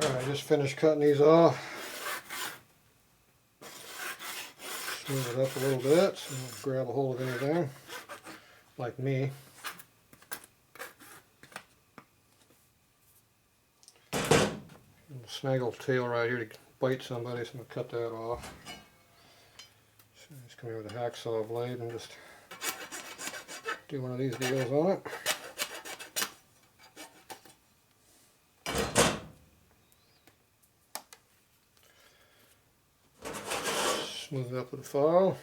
Alright, I just finished cutting these off. Smooth it up a little bit so you don't grab a hold of anything, like me. Snaggle tail right here to bite somebody, so I'm going to cut that off. So just come here with a hacksaw blade and just do one of these deals on it. Smooth it up with a file.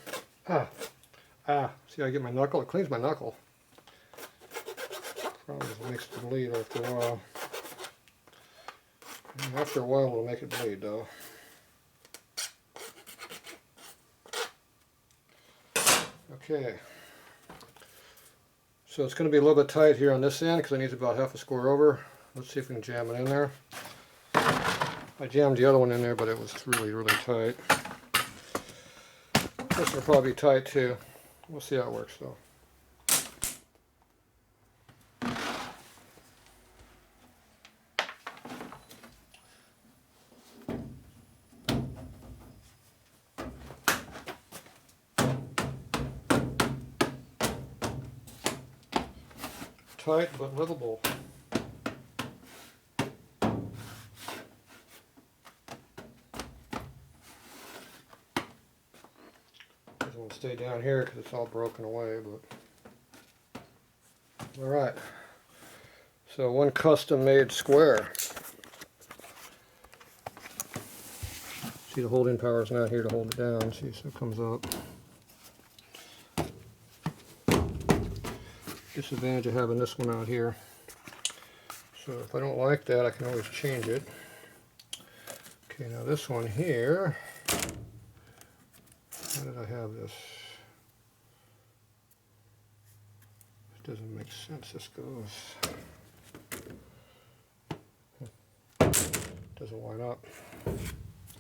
See how I get my knuckle? It cleans my knuckle. Probably makes it bleed after a while. And after a while it'll make it bleed though. Okay. So it's going to be a little bit tight here on this end because I need about half a square over. Let's see if we can jam it in there. I jammed the other one in there, but it was really, really tight. This will probably be tight too. We'll see how it works though. Tight but livable. Doesn't want to stay down here because it's all broken away, but alright. So one custom made square. See, the holding power is not here to hold it down. See, so it comes up. Disadvantage of having this one out here. So if I don't like that, I can always change it. Okay, now this one here, how did I have this? It doesn't make sense. This goes, doesn't line up.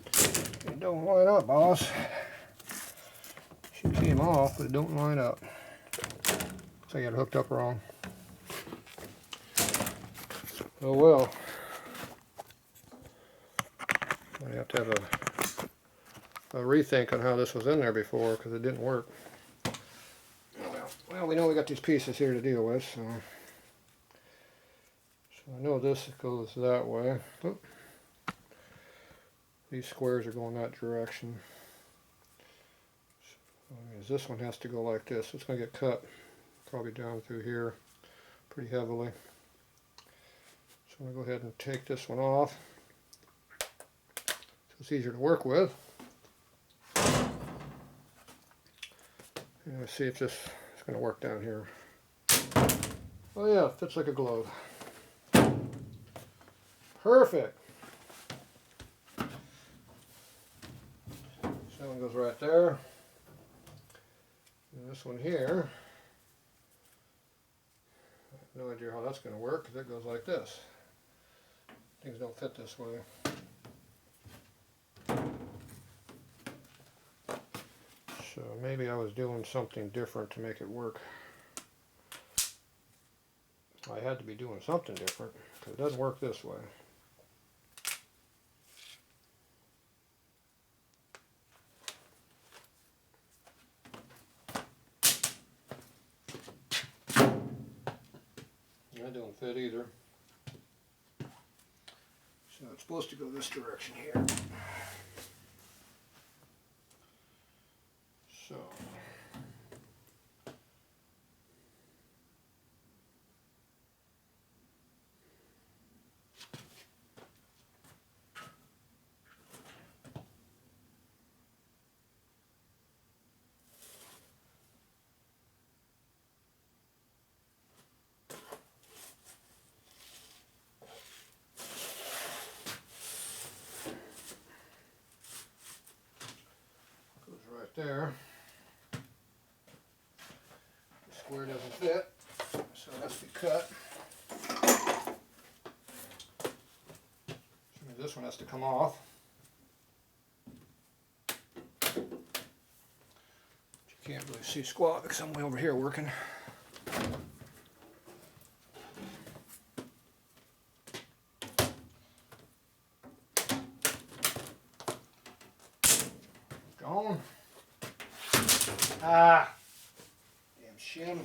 It don't line up, boss. She came off, but it don't line up. So I got it hooked up wrong. Oh well. I have to have a rethink on how this was in there before because it didn't work. Well, we know we got these pieces here to deal with, so I know this goes that way. Oop. These squares are going that direction. So this one has to go like this. It's going to get cut. Probably down through here pretty heavily. So I'm going to go ahead and take this one off so it's easier to work with. And let's see if this is going to work down here. Oh yeah, it fits like a glove. Perfect! So that one goes right there. And this one here, no idea how that's going to work because it goes like this. Things don't fit this way. So maybe I was doing something different to make it work. I had to be doing something different because it doesn't work this way. That don't fit either. So it's supposed to go this direction here. So there. The square doesn't fit, so it has to be cut. So this one has to come off. But you can't really see squat because I'm way over here working. on. Ah! Damn shim.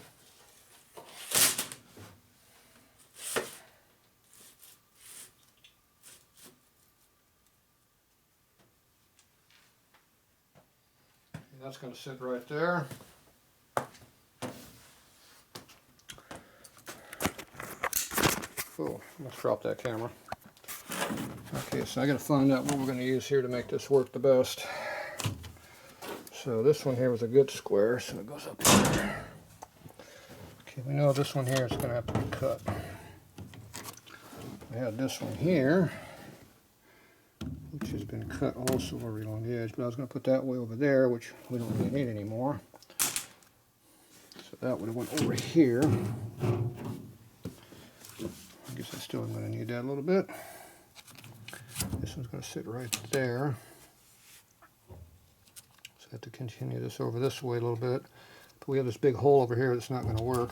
And that's going to sit right there. Oh, let's drop that camera. Okay, so I got to find out what we're going to use here to make this work the best. So this one here was a good square, so it goes up there. Okay, we know this one here is going to have to be cut. I had this one here, which has been cut also very along the edge, but I was going to put that way over there, which we don't really need anymore. So that would have went over here. I guess I still am going to need that a little bit. This one's going to sit right there. So I have to continue this over this way a little bit. But we have this big hole over here that's not going to work.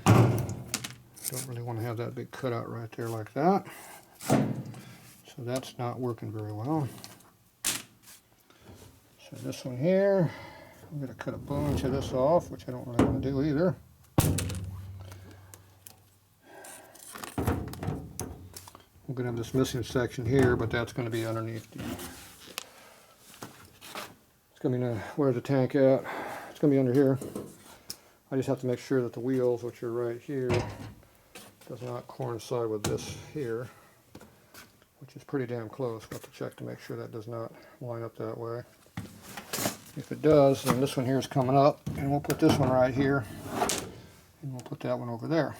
Don't really want to have that big cutout right there like that. So that's not working very well. So this one here, I'm going to cut a bunch of this off, which I don't really want to do either. I'm going to have this missing section here, but that's going to be underneath. It's going to be where's the tank at? It's going to be under here. I just have to make sure that the wheels, which are right here, does not coincide with this here, which is pretty damn close. We'll have to check to make sure that does not line up that way. If it does, then this one here is coming up, and we'll put this one right here, and we'll put that one over there.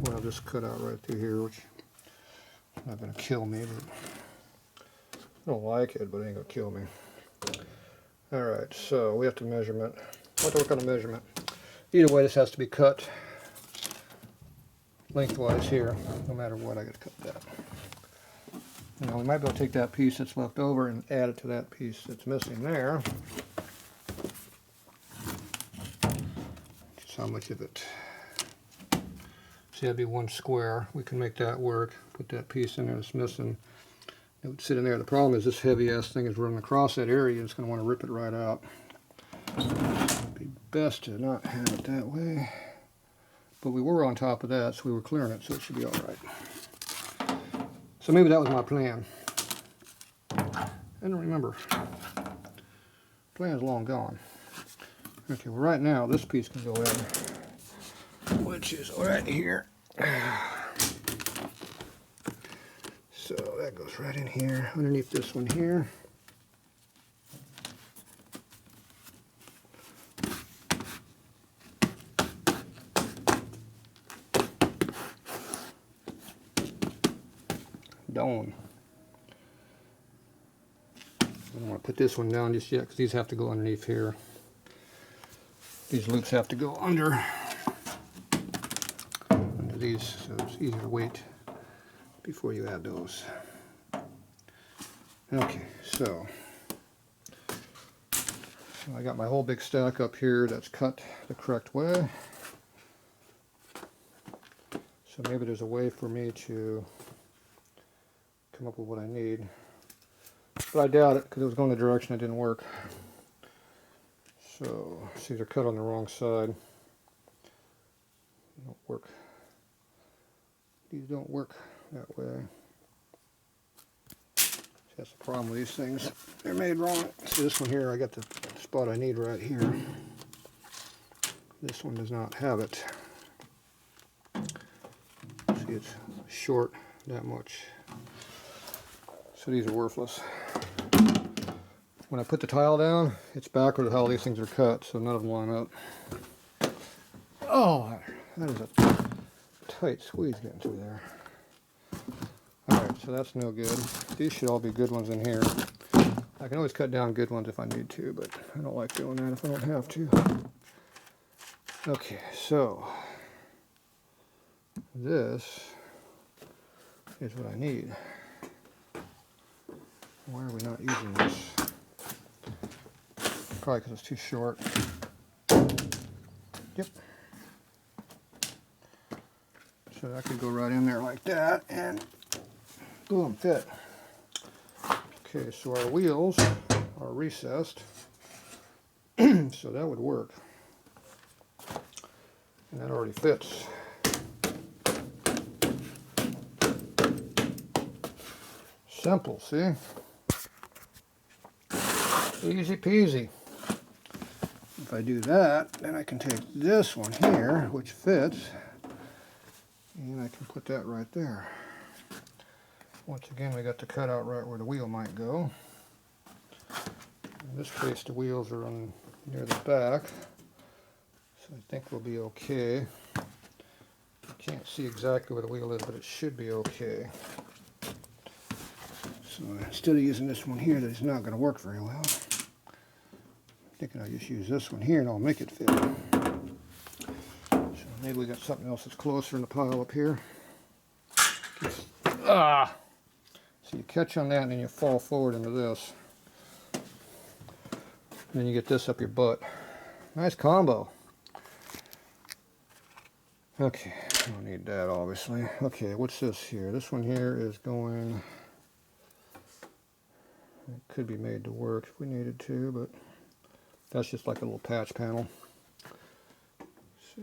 We'll have this cut out right through here, which is not going to kill me, but I don't like it, but it ain't going to kill me. Alright, so we have to measurement. We'll have to work on a measurement. Either way, this has to be cut lengthwise here. No matter what, I got to cut that. Now we might be able to take that piece that's left over and add it to that piece that's missing there. Just how much of it. See, that'd be one square. We can make that work. Put that piece in there that's missing. It would sit in there. The problem is this heavy ass thing is running across that area. It's going to want to rip it right out. It'd be best to not have it that way. But we were on top of that, so we were clearing it, so it should be alright. So maybe that was my plan. I don't remember. Plan's long gone. Okay, well right now this piece can go in, which is right here. So that goes right in here, underneath this one here. Done. I don't want to put this one down just yet because these have to go underneath here. These loops have to go under these, so it's easier to wait before you add those. Okay, so I got my whole big stack up here that's cut the correct way. So maybe there's a way for me to come up with what I need. But I doubt it because it was going the direction it didn't work. So, see, they're cut on the wrong side. They don't work. These don't work that way. See, that's the problem with these things. They're made wrong. See, this one here, I got the spot I need right here. This one does not have it. See, it's short that much. So these are worthless. When I put the tile down, it's backward how these things are cut, so none of them line up. Oh, that is a tight squeeze getting through there. Alright, so that's no good. These should all be good ones in here. I can always cut down good ones if I need to, but I don't like doing that if I don't have to. Okay, so this is what I need. Why are we not using this? Probably because it's too short. Yep. So that could go right in there like that, and boom, fit. Okay, so our wheels are recessed, so that would work. And that already fits. Simple, see? Easy peasy. If I do that, then I can take this one here, which fits, and I can put that right there. Once again, we got the cutout right where the wheel might go. In this case, the wheels are on near the back, so I think we'll be okay. Can't see exactly where the wheel is, but it should be okay. So instead of using this one here, that's not going to work very well. I'm thinking I'll just use this one here and I'll make it fit. So maybe we got something else that's closer in the pile up here. So you catch on that and then you fall forward into this. And then you get this up your butt. Nice combo. Okay, I don't need that obviously. Okay, what's this here? This one here is going, it could be made to work if we needed to, but that's just like a little patch panel. So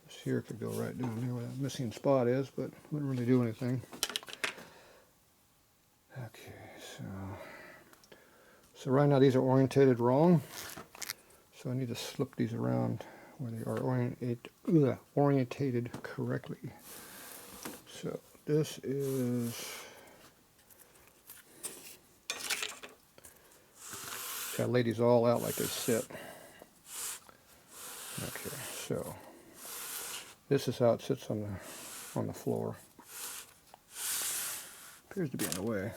this here could go right down there where that missing spot is, but wouldn't really do anything. Okay, so right now these are orientated wrong, so I need to slip these around where they are orientated correctly. So this is, gotta lay these all out like they sit. Okay, so this is how it sits on the floor. Appears to be in the way.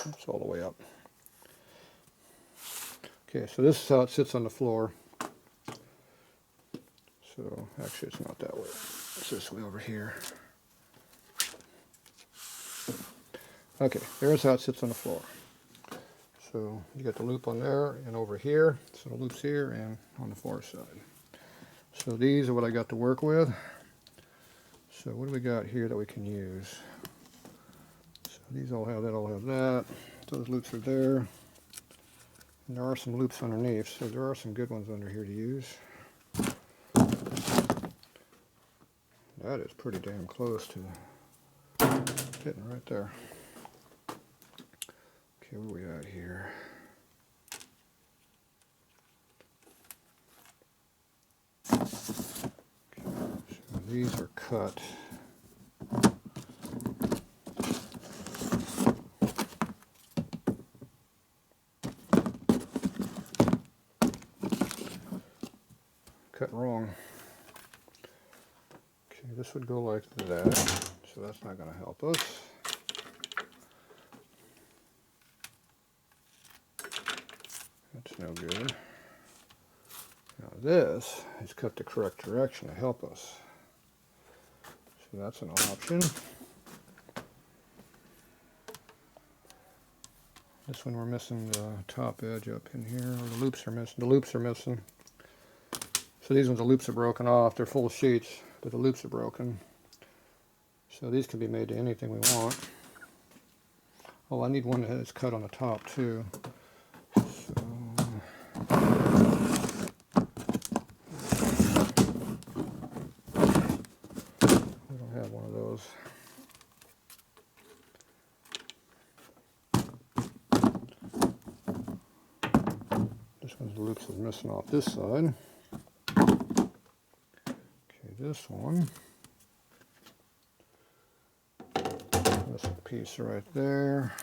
It's all the way up. Okay, so this is how it sits on the floor. So actually it's not that way. It's this way over here. Okay, there's how it sits on the floor. So you got the loop on there and over here. So the loop's here and on the far side. So these are what I got to work with. So what do we got here that we can use? So these all have that, all have that. Those loops are there. And there are some loops underneath, so there are some good ones under here to use. That is pretty damn close to fitting right there. Okay, where we at here? Okay, so these are cut. Cut wrong. Okay, this would go like that, so that's not going to help us. That's no good. Now this is cut the correct direction to help us. So that's an option. This one we're missing the top edge up in here, or the loops are missing. The loops are missing. So these ones, the loops are broken off. They're full sheets, but the loops are broken. So these can be made to anything we want. Oh, I need one that is cut on the top too. So we don't have one of those. This one's the loops is missing off this side. This one, this piece right there.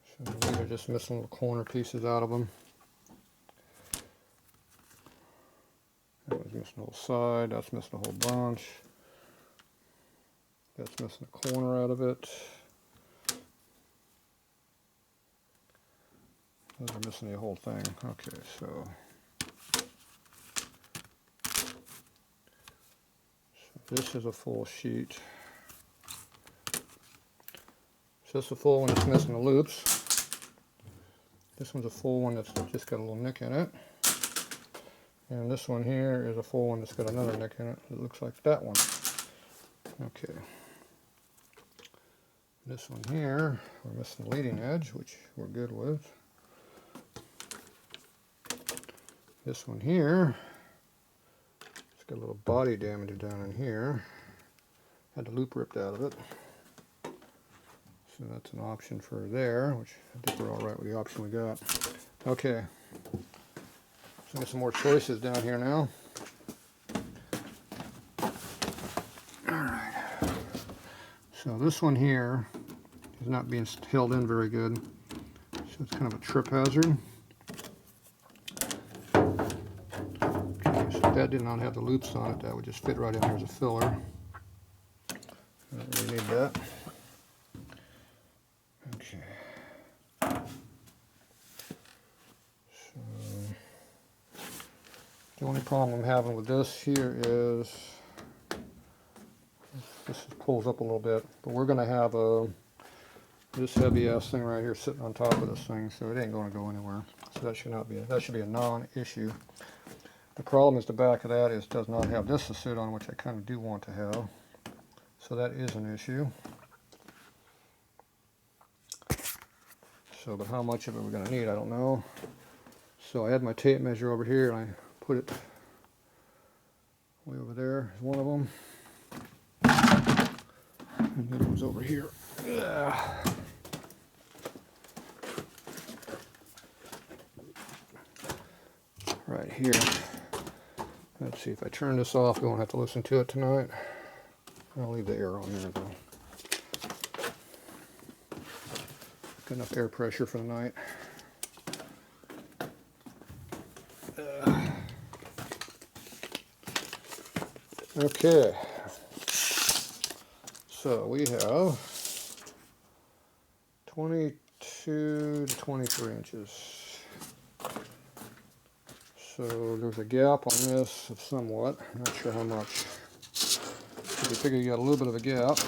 So these are just missing little corner pieces out of them. That was missing the whole side, that's missing a whole bunch. That's missing a corner out of it. Those are missing the whole thing. Okay, so this is a full sheet. So this is a full one that's missing the loops. This one's a full one that's just got a little nick in it. And this one here is a full one that's got another nick in it. It looks like that one. Okay. This one here, we're missing the leading edge, which we're good with. This one here, it's got a little body damage down in here. Had the loop ripped out of it. So that's an option for there, which I think we're all right with the option we got. Okay. So get some more choices down here now. Alright. So this one here is not being held in very good. So it's kind of a trip hazard. Okay, so if that did not have the loops on it, that would just fit right in there as a filler. I don't really need that. Okay. The only problem I'm having with this here is this pulls up a little bit, but we're going to have this heavy ass thing right here sitting on top of this thing, so it ain't going to go anywhere. So that should be a non-issue. The problem is the back of that does not have this to sit on, which I kind of do want to have. So that is an issue. So, but how much of it we're going to need, I don't know. So I had my tape measure over here, and I put it way over there is one of them. And the other one's over here. Yeah. Right here. Let's see, if I turn this off, we won't have to listen to it tonight. I'll leave the air on there though. Got enough air pressure for the night. Okay. So we have 22 to 23 inches. So there's a gap on this of somewhat, not sure how much. So we figure you got a little bit of a gap.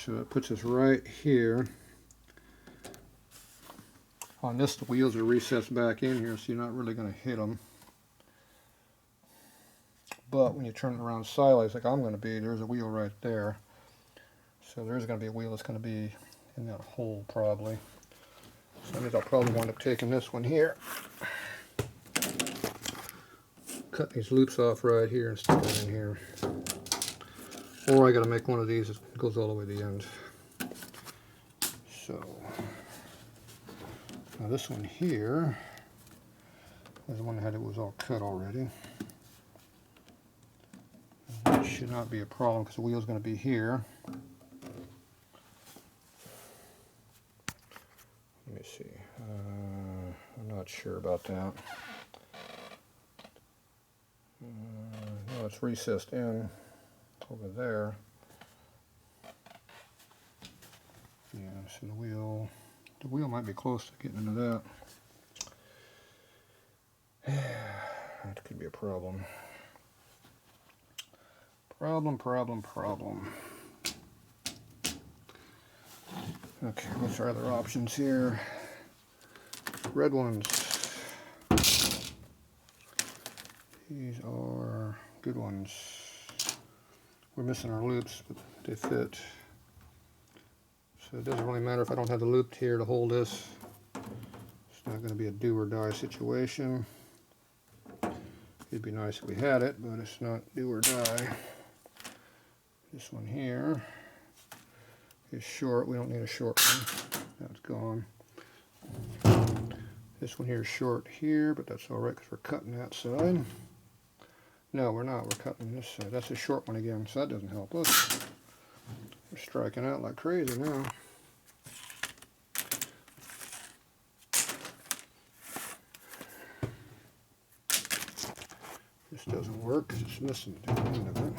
So that puts us right here. On this, the wheels are recessed back in here, so you're not really going to hit them. But when you turn it around sideways, like I'm going to be, there's a wheel right there. So there's going to be a wheel that's going to be in that hole probably. So I think I'll probably wind up taking this one here. Cut these loops off right here and stick it in here. Or I got to make one of these that goes all the way to the end. So now this one here is the one that was all cut already. That should not be a problem because the wheel's going to be here. Let me see. I'm not sure about that. No, it's recessed in over there. Yeah, so the wheel might be close to getting into that. That could be a problem. Problem. Okay, what's our other options here? Red ones. These are good ones. We're missing our loops, but they fit. So it doesn't really matter if I don't have the loop here to hold this. It's not going to be a do or die situation. It'd be nice if we had it, but it's not do or die. This one here is short. We don't need a short one. That's gone. This one here is short here, but that's all right because we're cutting that side. No, we're not. We're cutting this side. That's a short one again, so that doesn't help us. We're striking out like crazy now. This doesn't work because it's missing the end of it.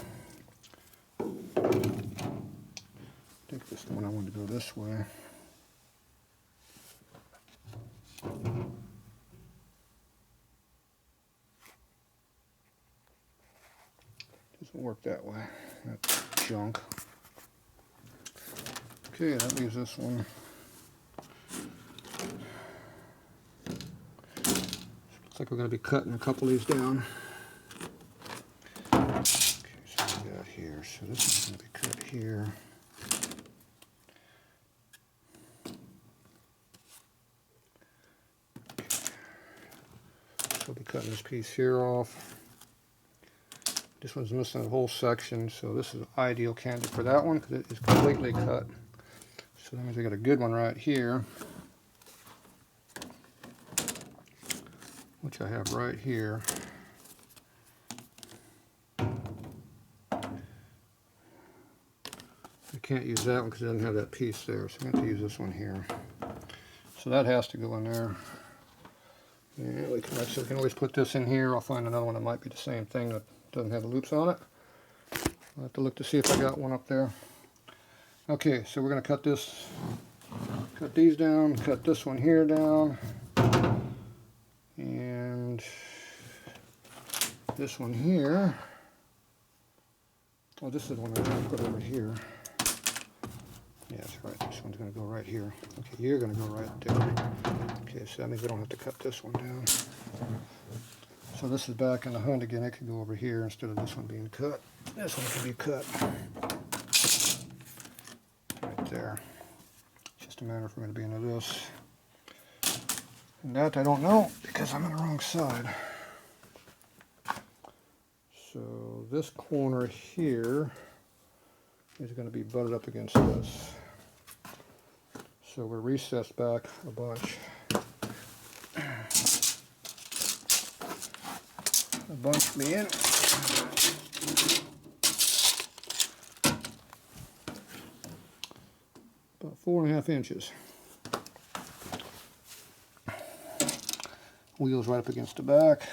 I think this one I want to go this way. Doesn't work that way. That's junk. Okay, that leaves this one. Looks like we're going to be cutting a couple of these down. Okay, so we got here. So this is going to be cut here. Okay. So we'll be cutting this piece here off. This one's missing a whole section, so this is an ideal candidate for that one because it is completely cut. So that means we got a good one right here, which I have right here. I can't use that one because it doesn't have that piece there, so I have to use this one here. So that has to go in there. Yeah, we can always put this in here. I'll find another one that might be the same thing that doesn't have the loops on it. I'll have to look to see if I got one up there. Okay, so we're going to cut these down, cut this one here down, and this one here. Oh, this is the one I'm going to put over here. Yeah, that's right. This one's going to go right here. Okay, you're going to go right there. Okay, so that means we don't have to cut this one down. So this is back in the hunt again. It could go over here instead of this one being cut. This one can be cut right there. It's just a matter for me to be into this. And that I don't know because I'm on the wrong side. So this corner here is going to be butted up against this. So we're recessed back a bunch. A bunch me in. About 4.5 inches. Wheels right up against the back.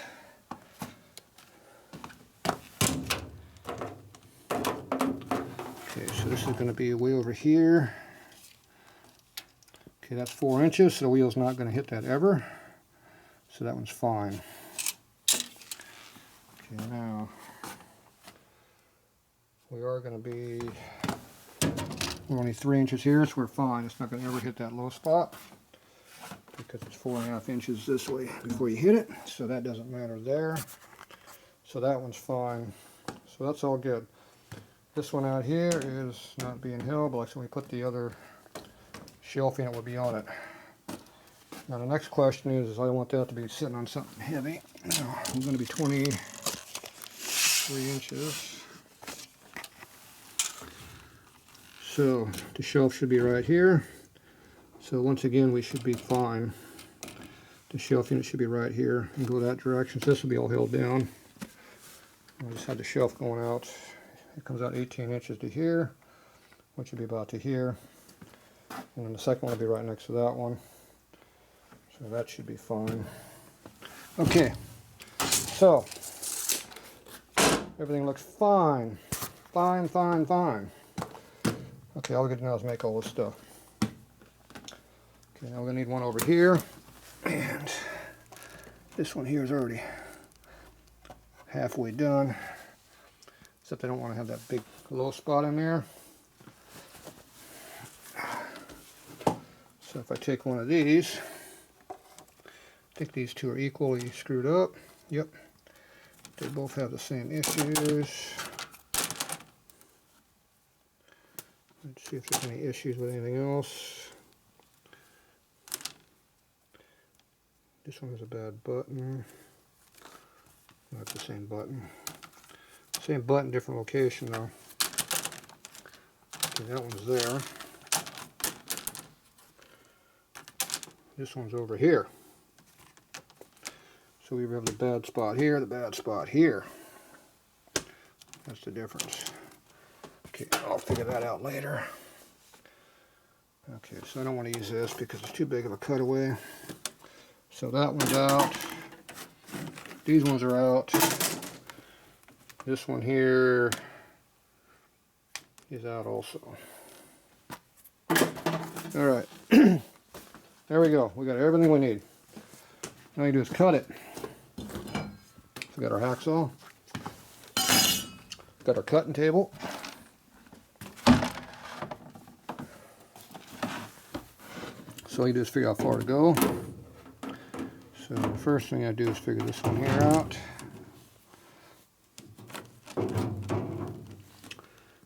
Okay, so this is going to be way over here. Okay, that's 4 inches, so the wheel's not going to hit that ever. So that one's fine. Okay, now we are going to be, we're only 3 inches here, so we're fine. It's not going to ever hit that low spot because it's 4.5 inches this way before you hit it, so that doesn't matter there. So that one's fine. So that's all good. This one out here is not being held, but like so we put the other shelving, it will be on it. Now the next question is I want that to be sitting on something heavy. Now I'm going to be 23 inches. So the shelf should be right here. So once again we should be fine. The shelf unit should be right here and go that direction. So this will be all held down. I just had the shelf going out. It comes out 18 inches to here, which would be about to here. And then the second one will be right next to that one. So that should be fine. Okay, so everything looks fine. Fine, fine, fine. Okay, all we got to now is make all this stuff. Okay, now we're going to need one over here. And this one here is already halfway done. Except I don't want to have that big low spot in there. So if I take one of these, I think these two are equally screwed up. Yep. They both have the same issues. Let's see if there's any issues with anything else. This one has a bad button. Not the same button. Same button, different location though. Okay, that one's there. This one's over here. So we have the bad spot here, the bad spot here. That's the difference. Okay, I'll figure that out later. Okay, so I don't want to use this because it's too big of a cutaway. So that one's out. These ones are out. This one here is out also. All right. There we go. We got everything we need. Now you do is cut it. So we got our hacksaw. got our cutting table. So all you do is figure out how far to go. So the first thing I do is figure this one here out.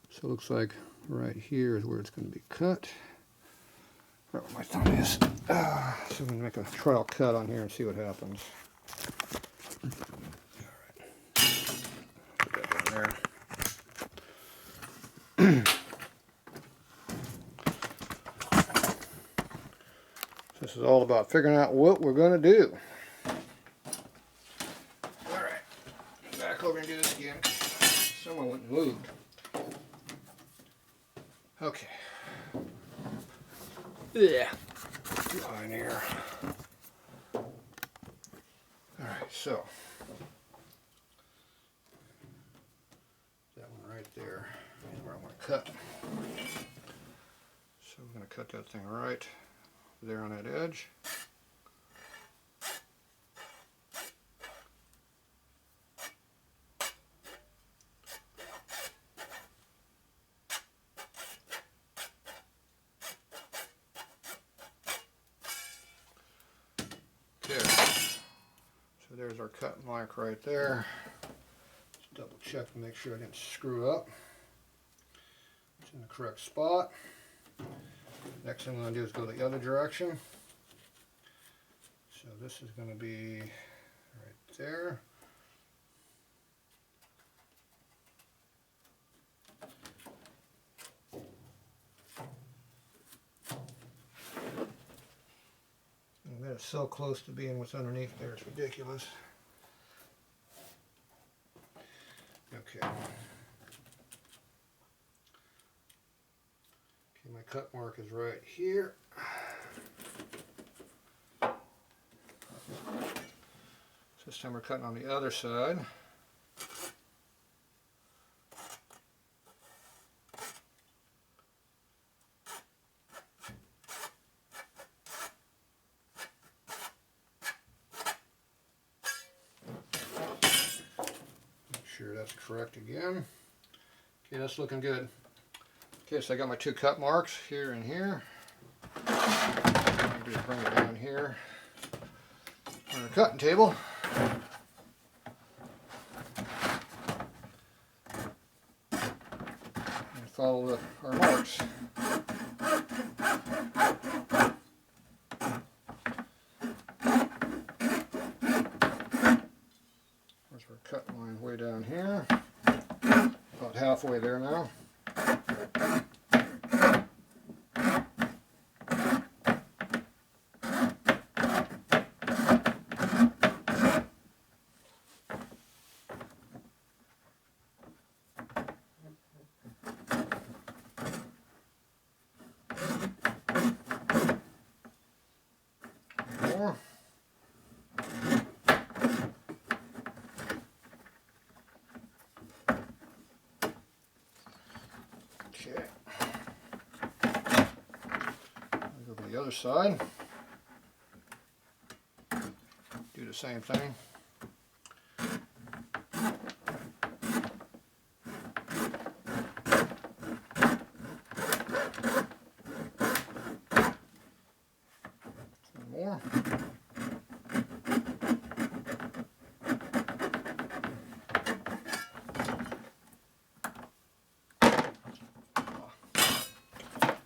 So it looks like right here is where it's going to be cut. Right where my thumb is. So I'm going to make a trial cut on here and see what happens. Alright. Put that in there. This is all about figuring out what we're going to do. Alright. Back over and do this again. Someone went and moved. Okay. Yeah. Too high in here. Alright, so that one right there is where I want to cut. So we're going to cut that thing right there on that edge. There. So there's our cut mark right there. Just double check to make sure I didn't screw up. It's in the correct spot. Next thing I'm going to do is go the other direction. So this is going to be right there. That is so close to being what's underneath there, it's ridiculous. Okay. Okay, my cut mark is right here. So this time we're cutting on the other side. Sure that's correct again. Okay, that's looking good. Okay, so I got my two cut marks here and here. I'll just bring it down here on our cutting table. And follow our marks. Our cut line way down here, about halfway there now. More. Okay. I'll go to the other side. Do the same thing. One more.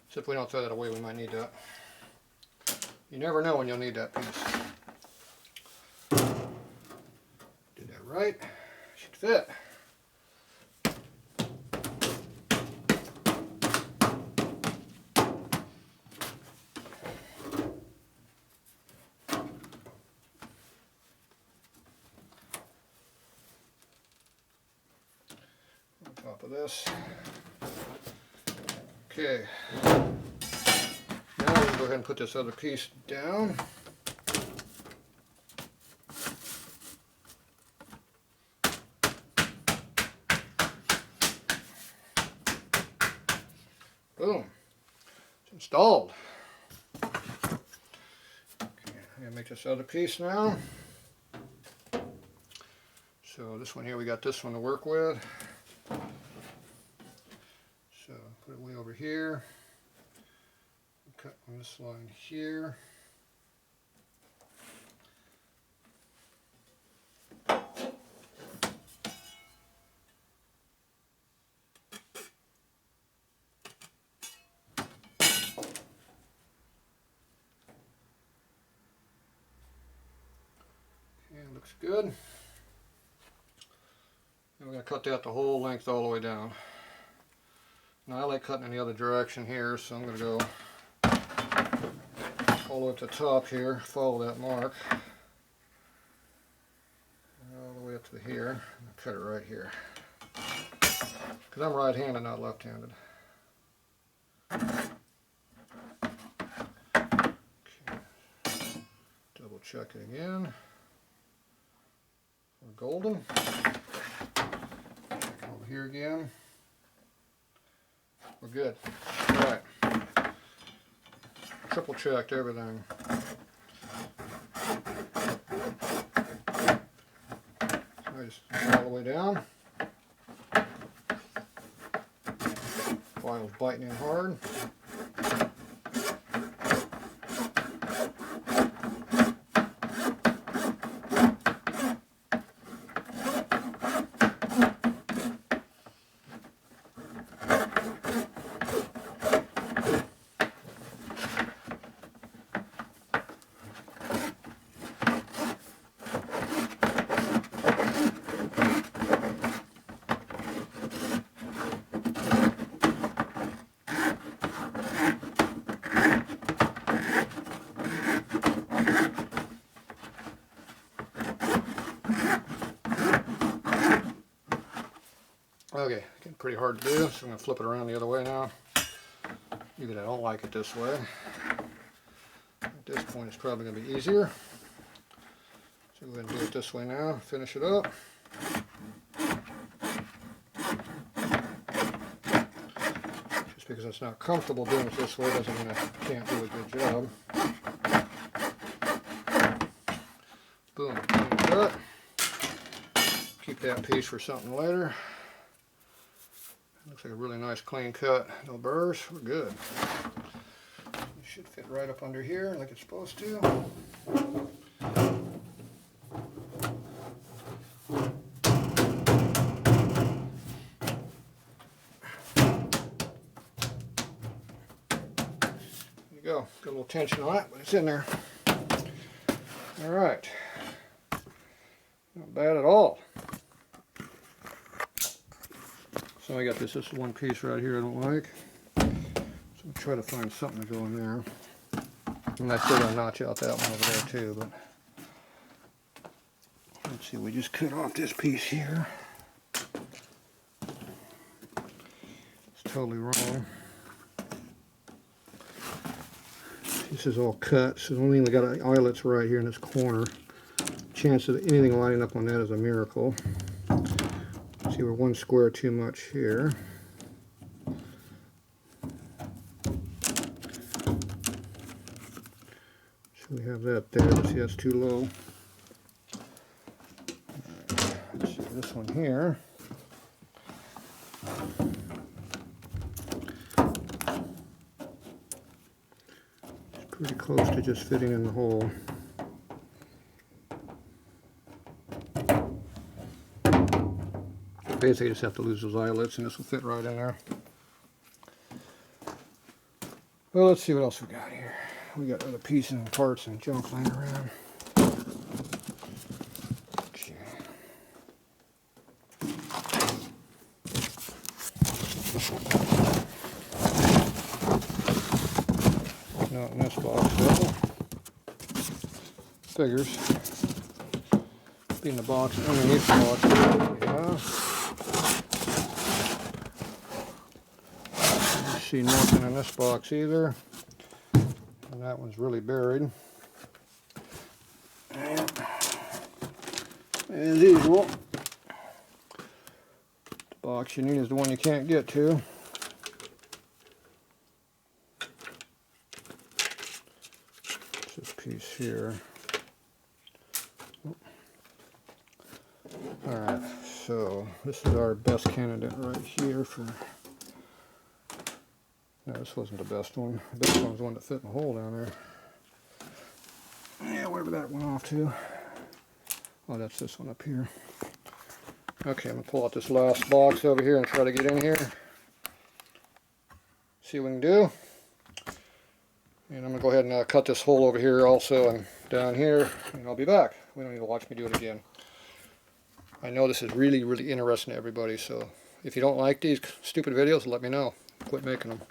So if we don't throw that away, we might need that. You never know when you'll need that piece. Did that right. Should fit. On top of this. Okay, now we can go ahead and put this other piece down. Boom, it's installed. Okay, I'm gonna make this other piece now. So this one here, we got this one to work with. over here. Cut on this line here. And looks good. And we're going to cut that the whole length all the way down. Now I like cutting in the other direction here, so I'm going to go all the way to the top here, follow that mark, all the way up to here, and cut it right here. Because I'm right-handed, not left-handed. Okay. Double check it again. We're golden. Check it over here again. We're good. Alright. Triple checked everything. I just all the way down. File's biting in hard. Okay, getting pretty hard to do, so I'm going to flip it around the other way now. Even I don't like it this way. At this point it's probably going to be easier. So go ahead and do it this way now, finish it up. Just because it's not comfortable doing it this way doesn't mean I can't do a good job. Boom, clean cut. Keep that piece for something later. Looks like a really nice clean cut, no burrs, we're good. It should fit right up under here like it's supposed to. There you go, got a little tension on it, but it's in there. Alright, not bad at all. So I got this one piece right here I don't like. So I'll try to find something to go in there. And I'm still going to notch out that one over there too, but let's see, we just cut off this piece here. It's totally wrong. This is all cut, so only we got eyelets right here in this corner. Chance of anything lining up on that is a miracle. See, we're one square too much here. So we have that there. See, that's too low. Right. Let's see this one here. It's pretty close to just fitting in the hole. Basically, you just have to lose those eyelets and this will fit right in there. Well, let's see what else we got here. We got other pieces and parts and junk laying around. Okay. Not in this box though. Figures. Be in the box underneath the box. Yeah. See nothing in this box either, and that one's really buried. And as usual, the box you need is the one you can't get to. It's this piece here. Alright, so this is our best candidate right here for Yeah, this wasn't the best one. The best one was the one that fit in the hole down there. Yeah, wherever that went off to. Oh, that's this one up here. Okay, I'm going to pull out this last box over here and try to get in here. See what we can do. And I'm going to go ahead and cut this hole over here also and down here, and I'll be back. We don't need to watch me do it again. I know this is really, really interesting to everybody, so if you don't like these stupid videos, let me know. Quit making them.